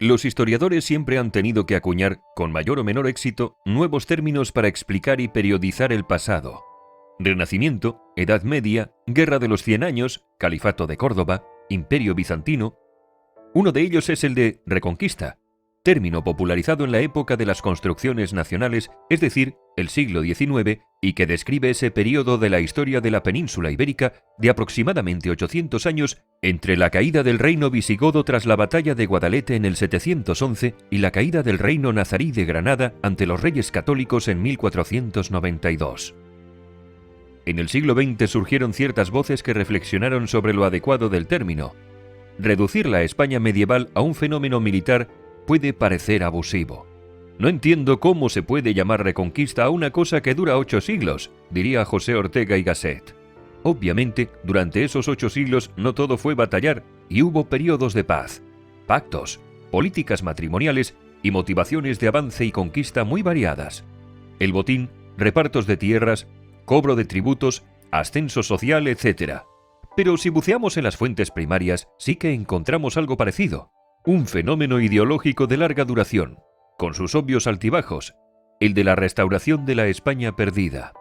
Los historiadores siempre han tenido que acuñar, con mayor o menor éxito, nuevos términos para explicar y periodizar el pasado. Renacimiento, Edad Media, Guerra de los 100 años, Califato de Córdoba, Imperio Bizantino. Uno de ellos es el de Reconquista, término popularizado en la época de las construcciones nacionales, es decir, el siglo XIX, y que describe ese periodo de la historia de la península ibérica de aproximadamente 800 años entre la caída del reino visigodo tras la batalla de Guadalete en el 711 y la caída del reino nazarí de Granada ante los reyes católicos en 1492. En el siglo XX surgieron ciertas voces que reflexionaron sobre lo adecuado del término. Reducir la España medieval a un fenómeno militar puede parecer abusivo. No entiendo cómo se puede llamar reconquista a una cosa que dura 8 siglos, diría José Ortega y Gasset. Obviamente, durante esos 8 siglos no todo fue batallar y hubo periodos de paz, pactos, políticas matrimoniales y motivaciones de avance y conquista muy variadas. El botín, repartos de tierras, cobro de tributos, ascenso social, etc. Pero si buceamos en las fuentes primarias, sí que encontramos algo parecido. Un fenómeno ideológico de larga duración, con sus obvios altibajos, el de la restauración de la España perdida.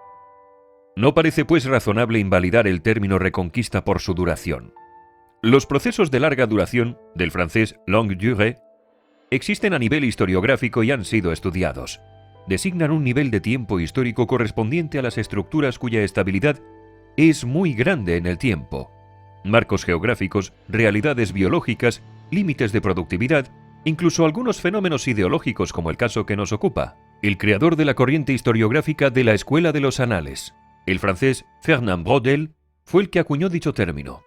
No parece pues razonable invalidar el término reconquista por su duración. Los procesos de larga duración, del francés longue durée, existen a nivel historiográfico y han sido estudiados. Designan un nivel de tiempo histórico correspondiente a las estructuras cuya estabilidad es muy grande en el tiempo. Marcos geográficos, realidades biológicas, límites de productividad, incluso algunos fenómenos ideológicos como el caso que nos ocupa. El creador de la corriente historiográfica de la Escuela de los Anales, el francés Fernand Braudel, fue el que acuñó dicho término.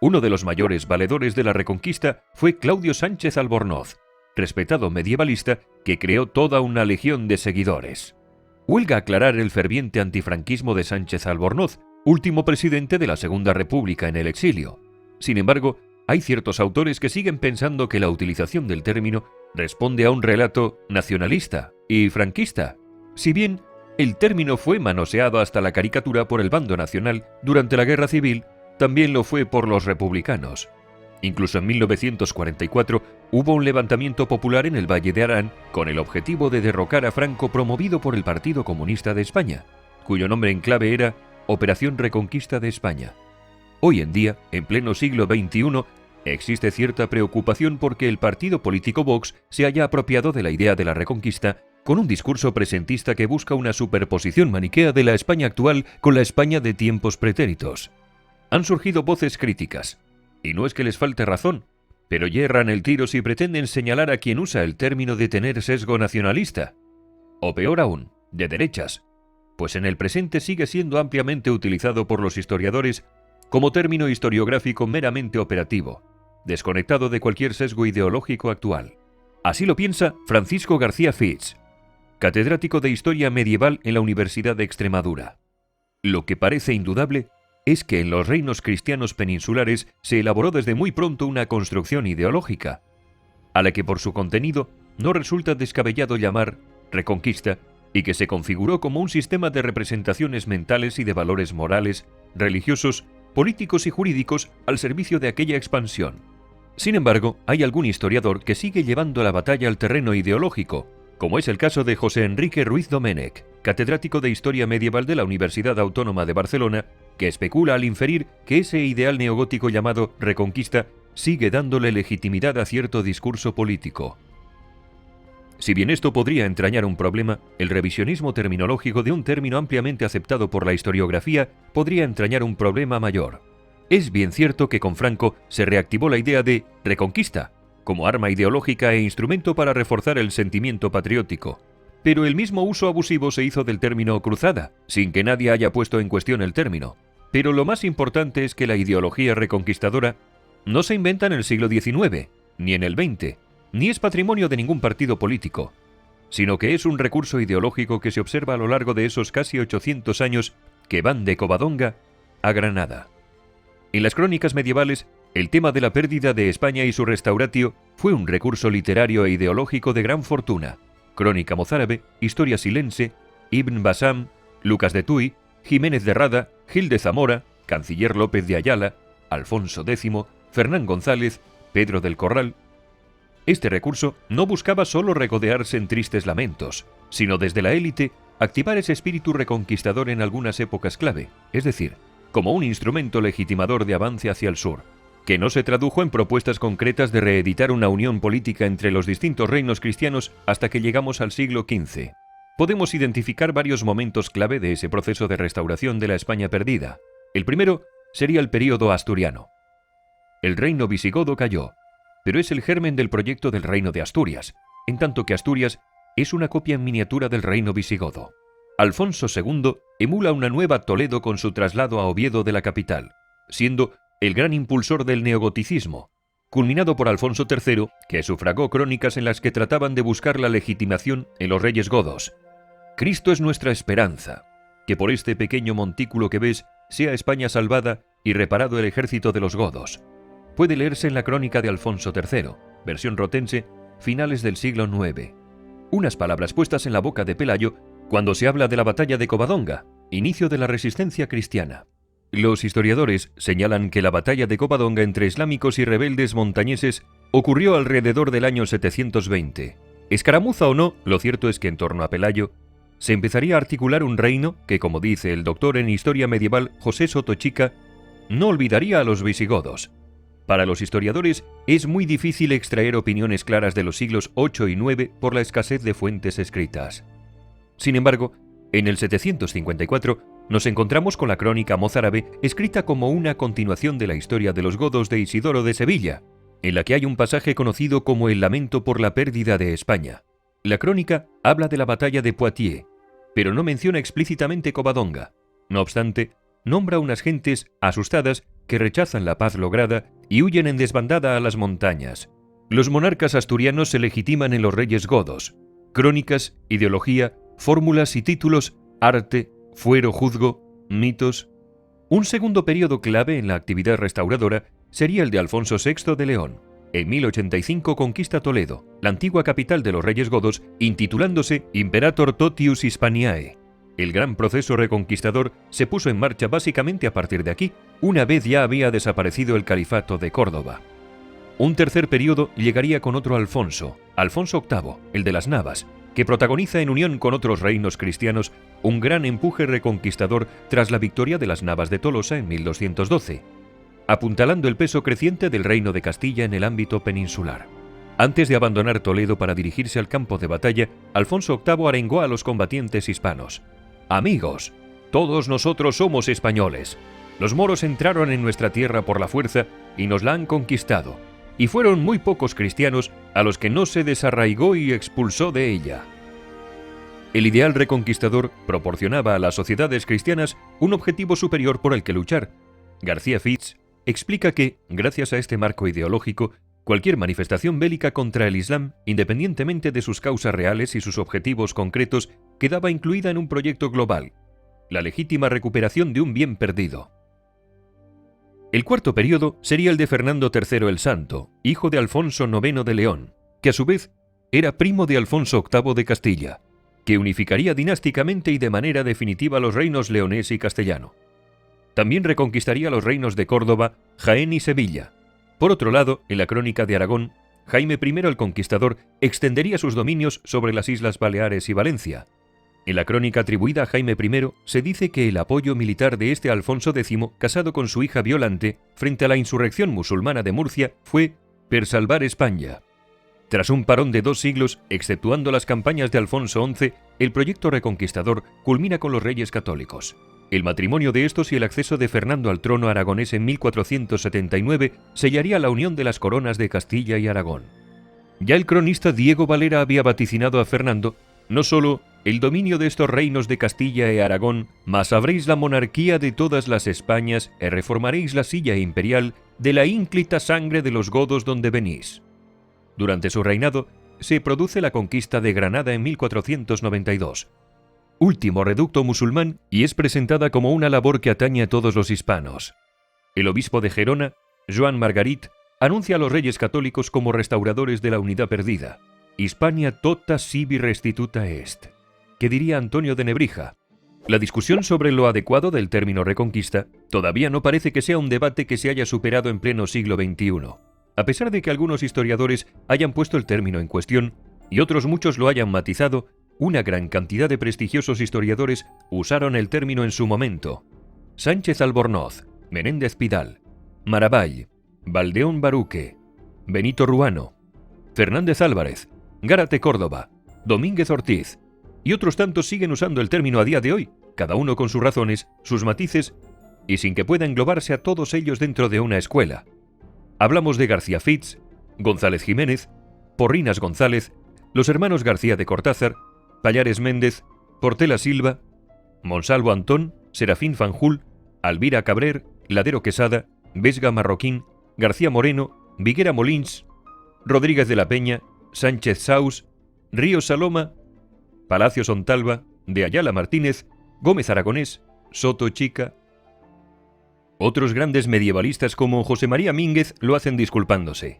Uno de los mayores valedores de la Reconquista fue Claudio Sánchez Albornoz, respetado medievalista que creó toda una legión de seguidores. Huelga aclarar el ferviente antifranquismo de Sánchez Albornoz, último presidente de la Segunda República en el exilio. Sin embargo, hay ciertos autores que siguen pensando que la utilización del término responde a un relato nacionalista y franquista, si bien el término fue manoseado hasta la caricatura por el bando nacional durante la Guerra Civil, también lo fue por los republicanos. Incluso en 1944 hubo un levantamiento popular en el Valle de Arán con el objetivo de derrocar a Franco promovido por el Partido Comunista de España, cuyo nombre en clave era Operación Reconquista de España. Hoy en día, en pleno siglo XXI, existe cierta preocupación porque el partido político Vox se haya apropiado de la idea de la Reconquista con un discurso presentista que busca una superposición maniquea de la España actual con la España de tiempos pretéritos. Han surgido voces críticas, y no es que les falte razón, pero yerran el tiro si pretenden señalar a quien usa el término de tener sesgo nacionalista, o peor aún, de derechas, pues en el presente sigue siendo ampliamente utilizado por los historiadores como término historiográfico meramente operativo, desconectado de cualquier sesgo ideológico actual. Así lo piensa Francisco García Fitz, catedrático de Historia Medieval en la Universidad de Extremadura. Lo que parece indudable es que en los reinos cristianos peninsulares se elaboró desde muy pronto una construcción ideológica, a la que por su contenido no resulta descabellado llamar Reconquista, y que se configuró como un sistema de representaciones mentales y de valores morales, religiosos, políticos y jurídicos al servicio de aquella expansión. Sin embargo, hay algún historiador que sigue llevando la batalla al terreno ideológico, como es el caso de José Enrique Ruiz Domènech, catedrático de Historia Medieval de la Universidad Autónoma de Barcelona, que especula al inferir que ese ideal neogótico llamado Reconquista sigue dándole legitimidad a cierto discurso político. Si bien esto podría entrañar un problema, el revisionismo terminológico de un término ampliamente aceptado por la historiografía podría entrañar un problema mayor. Es bien cierto que con Franco se reactivó la idea de reconquista, como arma ideológica e instrumento para reforzar el sentimiento patriótico. Pero el mismo uso abusivo se hizo del término cruzada, sin que nadie haya puesto en cuestión el término. Pero lo más importante es que la ideología reconquistadora no se inventa en el siglo XIX, ni en el XX, ni es patrimonio de ningún partido político, sino que es un recurso ideológico que se observa a lo largo de esos casi 800 años que van de Covadonga a Granada. En las crónicas medievales, el tema de la pérdida de España y su restauratio fue un recurso literario e ideológico de gran fortuna. Crónica mozárabe, Historia silense, Ibn Basam, Lucas de Tuy, Jiménez de Rada, Gil de Zamora, Canciller López de Ayala, Alfonso X, Fernán González, Pedro del Corral. Este recurso no buscaba solo regodearse en tristes lamentos, sino desde la élite activar ese espíritu reconquistador en algunas épocas clave, es decir, como un instrumento legitimador de avance hacia el sur, que no se tradujo en propuestas concretas de reeditar una unión política entre los distintos reinos cristianos hasta que llegamos al siglo XV. Podemos identificar varios momentos clave de ese proceso de restauración de la España perdida. El primero sería el período asturiano. El reino visigodo cayó, pero es el germen del proyecto del reino de Asturias, en tanto que Asturias es una copia en miniatura del reino visigodo. Alfonso II emula una nueva Toledo con su traslado a Oviedo de la capital, siendo el gran impulsor del neogoticismo, culminado por Alfonso III, que sufragó crónicas en las que trataban de buscar la legitimación en los reyes godos. Cristo es nuestra esperanza, que por este pequeño montículo que ves sea España salvada y reparado el ejército de los godos. Puede leerse en la crónica de Alfonso III, versión rotense, finales del siglo IX. Unas palabras puestas en la boca de Pelayo cuando se habla de la batalla de Covadonga, inicio de la resistencia cristiana. Los historiadores señalan que la batalla de Covadonga entre islámicos y rebeldes montañeses ocurrió alrededor del año 720. Escaramuza o no, lo cierto es que en torno a Pelayo se empezaría a articular un reino que, como dice el doctor en historia medieval José Sotochica, no olvidaría a los visigodos. Para los historiadores es muy difícil extraer opiniones claras de los siglos VIII y IX por la escasez de fuentes escritas. Sin embargo, en el 754 nos encontramos con la crónica mozárabe escrita como una continuación de la historia de los godos de Isidoro de Sevilla, en la que hay un pasaje conocido como el lamento por la pérdida de España. La crónica habla de la batalla de Poitiers, pero no menciona explícitamente Covadonga. No obstante, nombra unas gentes asustadas que rechazan la paz lograda y huyen en desbandada a las montañas. Los monarcas asturianos se legitiman en los reyes godos. Crónicas, ideología, fórmulas y títulos, arte, fuero juzgo, mitos. Un segundo periodo clave en la actividad restauradora sería el de Alfonso VI de León. En 1085 conquista Toledo, la antigua capital de los reyes godos, intitulándose Imperator Totius Hispaniae. El gran proceso reconquistador se puso en marcha básicamente a partir de aquí, una vez ya había desaparecido el califato de Córdoba. Un tercer periodo llegaría con otro Alfonso, Alfonso VIII, el de las Navas, que protagoniza en unión con otros reinos cristianos un gran empuje reconquistador tras la victoria de las Navas de Tolosa en 1212, apuntalando el peso creciente del reino de Castilla en el ámbito peninsular. Antes de abandonar Toledo para dirigirse al campo de batalla, Alfonso VIII arengó a los combatientes hispanos. «Amigos, todos nosotros somos españoles. Los moros entraron en nuestra tierra por la fuerza y nos la han conquistado, y fueron muy pocos cristianos a los que no se desarraigó y expulsó de ella». El ideal reconquistador proporcionaba a las sociedades cristianas un objetivo superior por el que luchar. García Fitz explica que, gracias a este marco ideológico, cualquier manifestación bélica contra el Islam, independientemente de sus causas reales y sus objetivos concretos, quedaba incluida en un proyecto global, la legítima recuperación de un bien perdido. El cuarto periodo sería el de Fernando III el Santo, hijo de Alfonso IX de León, que a su vez era primo de Alfonso VIII de Castilla, que unificaría dinásticamente y de manera definitiva los reinos leonés y castellano. También reconquistaría los reinos de Córdoba, Jaén y Sevilla. Por otro lado, en la crónica de Aragón, Jaime I el Conquistador extendería sus dominios sobre las Islas Baleares y Valencia. En la crónica atribuida a Jaime I se dice que el apoyo militar de este Alfonso X, casado con su hija Violante, frente a la insurrección musulmana de Murcia, fue per salvar España. Tras un parón de 2 siglos, exceptuando las campañas de Alfonso XI, el proyecto reconquistador culmina con los reyes católicos. El matrimonio de estos y el acceso de Fernando al trono aragonés en 1479 sellaría la unión de las coronas de Castilla y Aragón. Ya el cronista Diego Valera había vaticinado a Fernando no solo el dominio de estos reinos de Castilla y Aragón, mas habréis la monarquía de todas las Españas e reformaréis la silla imperial de la ínclita sangre de los godos donde venís. Durante su reinado se produce la conquista de Granada en 1492, último reducto musulmán, y es presentada como una labor que atañe a todos los hispanos. El obispo de Gerona, Joan Margarit, anuncia a los reyes católicos como restauradores de la unidad perdida. Hispania tota sibi restituta est, que diría Antonio de Nebrija. La discusión sobre lo adecuado del término reconquista todavía no parece que sea un debate que se haya superado en pleno siglo XXI. A pesar de que algunos historiadores hayan puesto el término en cuestión y otros muchos lo hayan matizado, una gran cantidad de prestigiosos historiadores usaron el término en su momento. Sánchez Albornoz, Menéndez Pidal, Maravall, Valdeón Baruque, Benito Ruano, Fernández Álvarez, Gárate Córdoba, Domínguez Ortiz y otros tantos siguen usando el término a día de hoy, cada uno con sus razones, sus matices y sin que pueda englobarse a todos ellos dentro de una escuela. Hablamos de García Fitz, González Jiménez, Porrinas González, los hermanos García de Cortázar, Pallares Méndez, Portela Silva, Monsalvo Antón, Serafín Fanjul, Alvira Cabrer, Ladero Quesada, Vesga Marroquín, García Moreno, Viguera Molins, Rodríguez de la Peña, Sánchez Saus, Ríos Saloma, Palacios Ontalva, de Ayala Martínez, Gómez Aragonés, Soto Chica. Otros grandes medievalistas como José María Mínguez lo hacen disculpándose.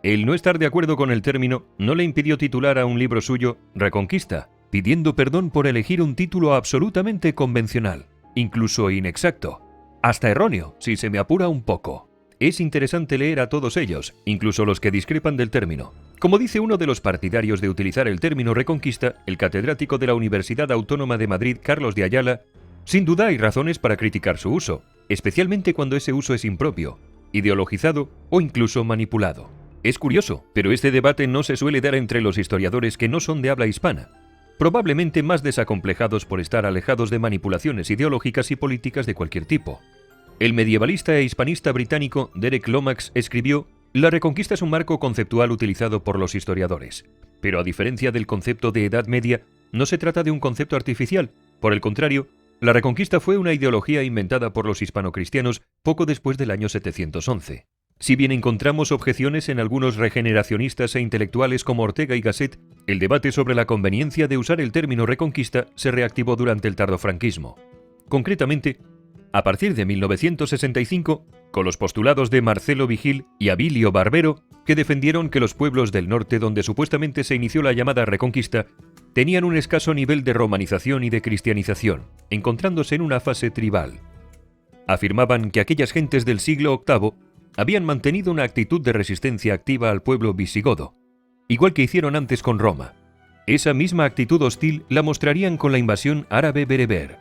El no estar de acuerdo con el término no le impidió titular a un libro suyo Reconquista, pidiendo perdón por elegir un título absolutamente convencional, incluso inexacto, hasta erróneo, si se me apura un poco. Es interesante leer a todos ellos, incluso los que discrepan del término. Como dice uno de los partidarios de utilizar el término Reconquista, el catedrático de la Universidad Autónoma de Madrid, Carlos de Ayala, sin duda hay razones para criticar su uso, especialmente cuando ese uso es impropio, ideologizado o incluso manipulado. Es curioso, pero este debate no se suele dar entre los historiadores que no son de habla hispana, probablemente más desacomplejados por estar alejados de manipulaciones ideológicas y políticas de cualquier tipo. El medievalista e hispanista británico Derek Lomax escribió: «La Reconquista es un marco conceptual utilizado por los historiadores, pero a diferencia del concepto de Edad Media, no se trata de un concepto artificial. Por el contrario, la Reconquista fue una ideología inventada por los hispanocristianos poco después del año 711. Si bien encontramos objeciones en algunos regeneracionistas e intelectuales como Ortega y Gasset, el debate sobre la conveniencia de usar el término Reconquista se reactivó durante el tardofranquismo. Concretamente, a partir de 1965, con los postulados de Marcelo Vigil y Abilio Barbero, que defendieron que los pueblos del norte donde supuestamente se inició la llamada Reconquista tenían un escaso nivel de romanización y de cristianización, encontrándose en una fase tribal. Afirmaban que aquellas gentes del siglo VIII habían mantenido una actitud de resistencia activa al pueblo visigodo, igual que hicieron antes con Roma. Esa misma actitud hostil la mostrarían con la invasión árabe-bereber.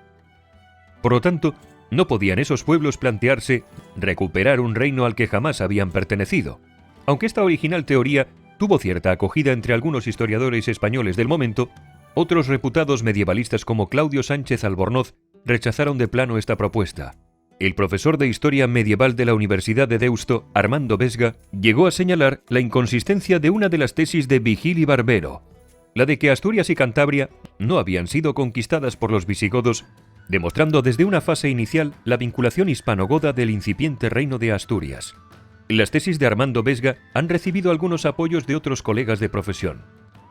Por lo tanto, no podían esos pueblos plantearse recuperar un reino al que jamás habían pertenecido, aunque esta original teoría tuvo cierta acogida entre algunos historiadores españoles del momento. Otros reputados medievalistas como Claudio Sánchez Albornoz rechazaron de plano esta propuesta. El profesor de Historia Medieval de la Universidad de Deusto, Armando Vesga, llegó a señalar la inconsistencia de una de las tesis de Vigil y Barbero, la de que Asturias y Cantabria no habían sido conquistadas por los visigodos, demostrando desde una fase inicial la vinculación hispanogoda del incipiente reino de Asturias. Las tesis de Armando Vesga han recibido algunos apoyos de otros colegas de profesión.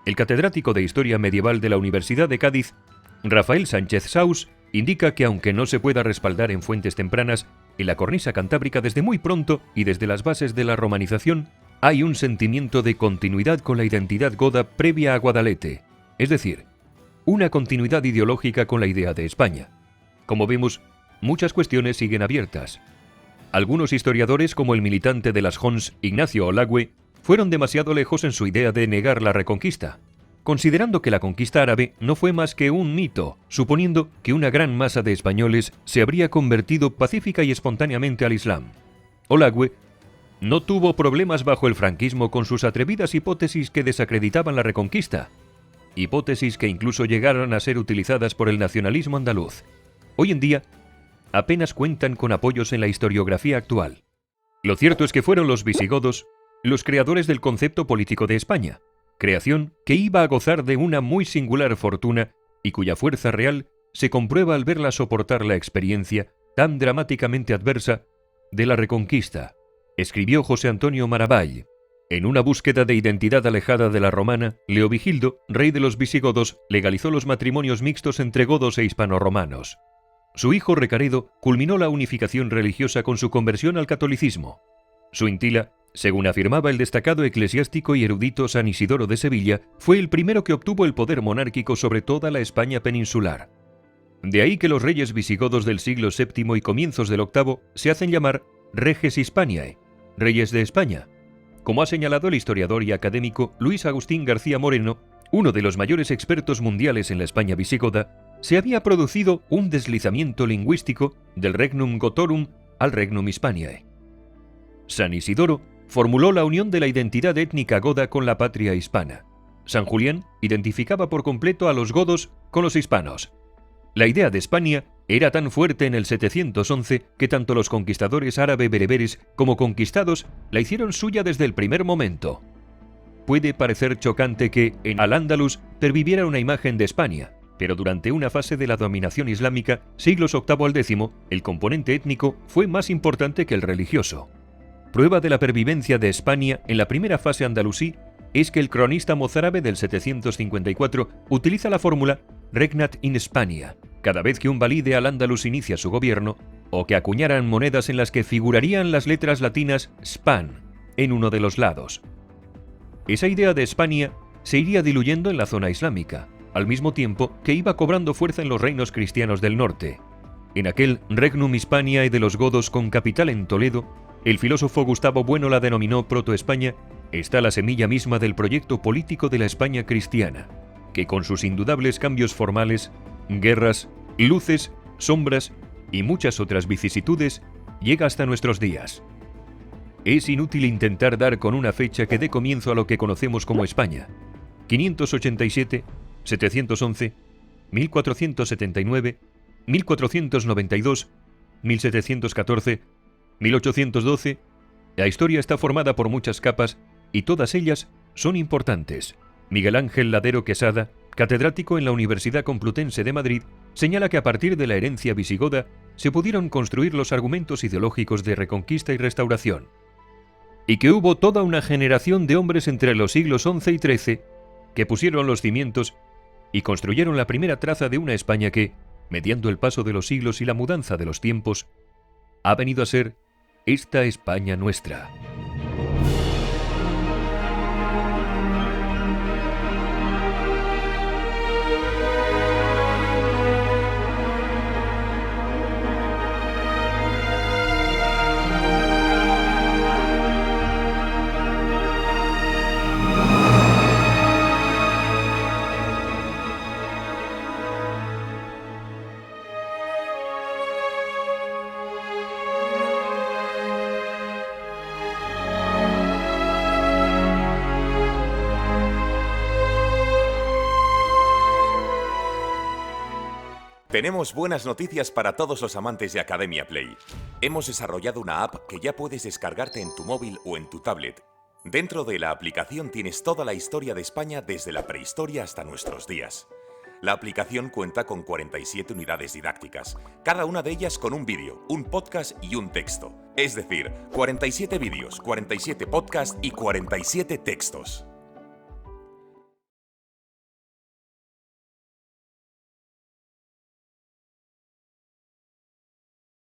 El catedrático de Historia Medieval de la Universidad de Cádiz, Rafael Sánchez Saus, indica que aunque no se pueda respaldar en fuentes tempranas, en la cornisa cantábrica desde muy pronto y desde las bases de la romanización, hay un sentimiento de continuidad con la identidad goda previa a Guadalete, es decir, una continuidad ideológica con la idea de España. Como vemos, muchas cuestiones siguen abiertas. Algunos historiadores, como el militante de las Jons Ignacio Olagüe, fueron demasiado lejos en su idea de negar la Reconquista, considerando que la conquista árabe no fue más que un mito, suponiendo que una gran masa de españoles se habría convertido pacífica y espontáneamente al Islam. Olagüe no tuvo problemas bajo el franquismo con sus atrevidas hipótesis que desacreditaban la Reconquista, hipótesis que incluso llegaron a ser utilizadas por el nacionalismo andaluz. Hoy en día, apenas cuentan con apoyos en la historiografía actual. Lo cierto es que fueron los visigodos los creadores del concepto político de España, creación que iba a gozar de una muy singular fortuna y cuya fuerza real se comprueba al verla soportar la experiencia tan dramáticamente adversa de la Reconquista, escribió José Antonio Maravall. En una búsqueda de identidad alejada de la romana, Leovigildo, rey de los visigodos, legalizó los matrimonios mixtos entre godos e hispanoromanos. Su hijo Recaredo culminó la unificación religiosa con su conversión al catolicismo. Suintila, según afirmaba el destacado eclesiástico y erudito San Isidoro de Sevilla, fue el primero que obtuvo el poder monárquico sobre toda la España peninsular. De ahí que los reyes visigodos del siglo VII y comienzos del VIII se hacen llamar reges Hispaniae, reyes de España, Como ha señalado el historiador y académico Luis Agustín García Moreno, uno de los mayores expertos mundiales en la España visigoda, se había producido un deslizamiento lingüístico del Regnum Gotorum al Regnum Hispaniae. San Isidoro formuló la unión de la identidad étnica goda con la patria hispana. San Julián identificaba por completo a los godos con los hispanos. La idea de España era tan fuerte en el 711 que tanto los conquistadores árabe-bereberes como conquistados la hicieron suya desde el primer momento. Puede parecer chocante que en Al-Ándalus perviviera una imagen de España, pero durante una fase de la dominación islámica, siglos VIII al X, el componente étnico fue más importante que el religioso. Prueba de la pervivencia de España en la primera fase andalusí es que el cronista mozárabe del 754 utiliza la fórmula Regnat in Hispania cada vez que un valí de Al-Ándalus inicia su gobierno, o que acuñaran monedas en las que figurarían las letras latinas Span en uno de los lados. Esa idea de España se iría diluyendo en la zona islámica, al mismo tiempo que iba cobrando fuerza en los reinos cristianos del norte. En aquel Regnum Hispaniae de los godos con capital en Toledo, el filósofo Gustavo Bueno la denominó Proto-España, está la semilla misma del proyecto político de la España cristiana, que con sus indudables cambios formales, guerras, luces, sombras y muchas otras vicisitudes, llega hasta nuestros días. Es inútil intentar dar con una fecha que dé comienzo a lo que conocemos como España. 587, 711, 1479, 1492, 1714, 1812... La historia está formada por muchas capas y todas ellas son importantes. Miguel Ángel Ladero Quesada, catedrático en la Universidad Complutense de Madrid, señala que a partir de la herencia visigoda se pudieron construir los argumentos ideológicos de reconquista y restauración, y que hubo toda una generación de hombres entre los siglos XI y XIII que pusieron los cimientos y construyeron la primera traza de una España que, mediando el paso de los siglos y la mudanza de los tiempos, ha venido a ser esta España nuestra. Tenemos buenas noticias para todos los amantes de Academia Play. Hemos desarrollado una app que ya puedes descargarte en tu móvil o en tu tablet. Dentro de la aplicación tienes toda la historia de España desde la prehistoria hasta nuestros días. La aplicación cuenta con 47 unidades didácticas, cada una de ellas con un vídeo, un podcast y un texto. Es decir, 47 vídeos, 47 podcasts y 47 textos.